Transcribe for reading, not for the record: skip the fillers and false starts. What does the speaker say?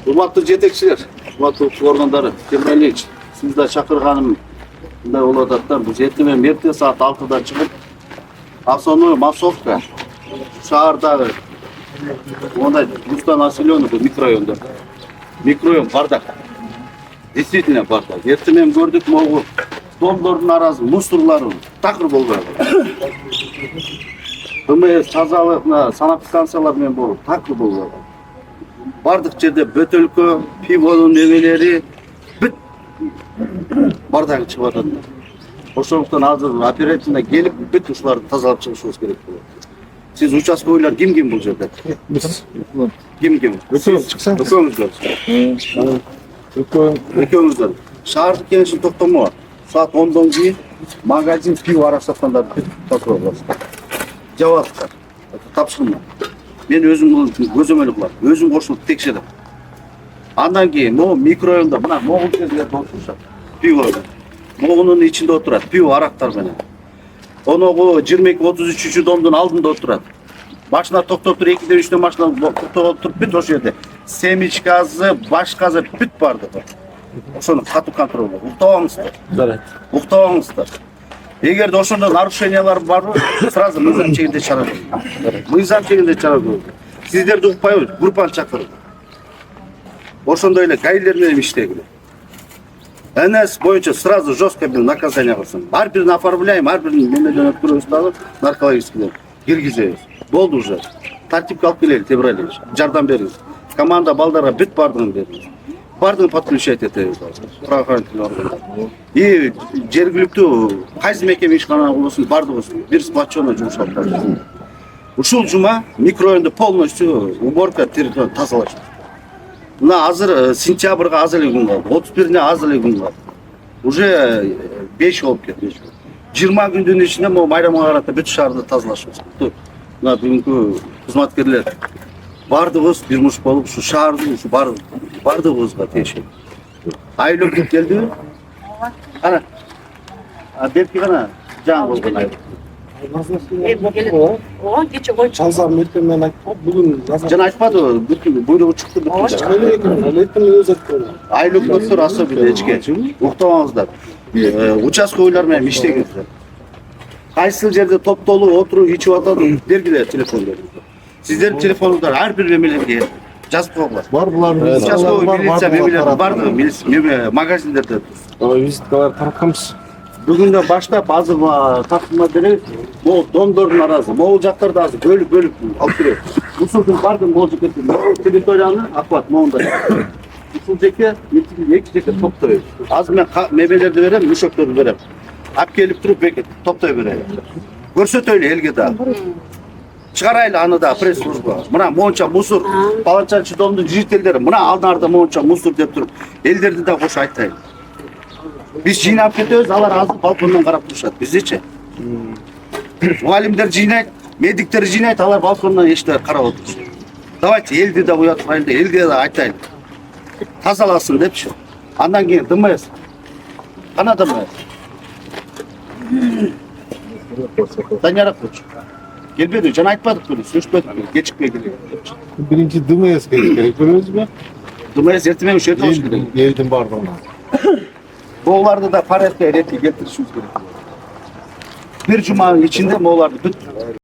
Урматтуу жетекчилер, урматтуу укук органдары, Темиралиевич, сиз да чакырганым мындай болуп атат. Бул эртең мерте саат 6-да чыгып, основной массовка шаардагы мондай густо населенный микрорайондор. Микрорайон бардак. Действительно бардак. Эртең көрдүк могу домдордун арасы мусорлорун такыр болбой калды. БМС тазалык санап станциялар менен болуп такыр болбой калды. Бардык жерде бөтөлкө, пивонун небелери бүт бардагы чыгып атат. Ошондуктан азыр оперативно келип бүт ушуларды тазалап чыгышыбыз керек болот. Сиз участкалар ким бул жерде? Ким? Экөөңүздөр. Экөөңүздөр. Шаардык кеңешин токтому. Саат 10дон кийин магазин пиво арак саткандар бүт тапшырып коёсуздар. Жабасыздар. Тапшырма. Мен өзүм көзөмөл кылам, өзүм кошулуп текшерем. Андан кийин могу микрорайондо мына могул кездер болушат. Пиво. Могунун ичинде отурат, пиво арактар менен. Оногу 22-33 домдун алдында отурат. Машина токтоп туруп, 2-ден 3дөн машина токтоп туруп бүт ошол жерде. Семечкасы, башкасы бүт барды. Ошону катуу контролдоо. Уктабаңыздар. Уктабаңыздар. Эгерде ошондо нарушениялар барбы, сразу мыйзам чегинде чара көрүлөт. Мыйзам чегинде чара көрүлөт. Сиздерди укпайбыз, группаны чакырып. Ошондой эле гаилер менен иштегиле. НС боюнча сразу жестко наказание кылсын. Ар бирин оформляем, ар бирин немеден өткөрөбүз дагы наркологический киргизебиз. Болду уже. Тартипке алып келели, Темиралиевич. Жардам бериңиз. Команда балдарга бүт бардыгын бериңиз. Бардыгын подключать этебиз. Правоохранительный органдар. И жергиликтүү кайсы мекеме ишкана болсун бардыгыбыз бир сплоченно жумуш алып барабыз. Ушул жума микрорайонду полностью уборка территорияны тазалаш. Мына азыр сентябрга аз эле күн калды, 31-ине аз эле күн калды. Уже 5 болуп кетти. 20 күндүн ичинде могу майрамга карата бүт шаарды тазалашыбыз. Мына бүгүнкү кызматкерлер бардыгыбыз бир муш болуп ушу шаардын ушу бардыгыбызга тиешелүү. Айлык келдиби? Кара. Бетки гана жаңы болгон айлык. Ооба, кече койчу. Чалсам эртең менен айтып, бүгүн Жана айтпадыбы, буйругу чыкты бүт. Айлыктар особенно эчке. Уктабаңыздар. Участковыйлар менен иштеңиздер. Кайсы жерде топтолуп отуруп ичип атады, бергиле телефондорду. Сиздердин телефонуңдар ар бир мемелерге жазып койгула. Бар булардын Участковый милиция мемелер барды, магазиндерде. Визиткалар таратканбыз. Бүгүндөн баштап азыр тартылма беребиз. Могу домдордун арасы, могу жактарда азыр бөлүп алып беребиз. Ушулдун бардыгын могу жекети, территорияны акбат моундай. Ушул жеке, эки жеке топтой. Азыр мен мебелерди берем, мüşөктөрдү берем. Алып келип туруп бекет топтой берем. Көрсөтөйлү элге дагы. Чыгарайлы аны да пресс-служба. Мына монча мусор, палачанчы домдун жителдери, мына алдыңарда монча мусор деп туруп, элдерди да кош айтайын. Биз жыйнап кетебиз, алар азыр балкондон карап турушат. Биздечи. Мугалимдер жыйнайт, медиктер жыйнайт, алар балкондон эште карап отурушат. Давайте элди да уятпайлы, элге да айтайын. Тазаласын депчи. Андан кийин ДМС. Кана ДМС? Данияр Акбоч. Келбеди, жана айтпадык беле, сүрүшпөдүк, кечикпей келген депчи. Биринчи ДМС керек көрөбүзбү? ДМС эртең ушул жерде болуш керек. Элдин бардыгына. Моуларды да порядка эретке келтиришибиз керек. Бир жуманын ичинде моуларды бүт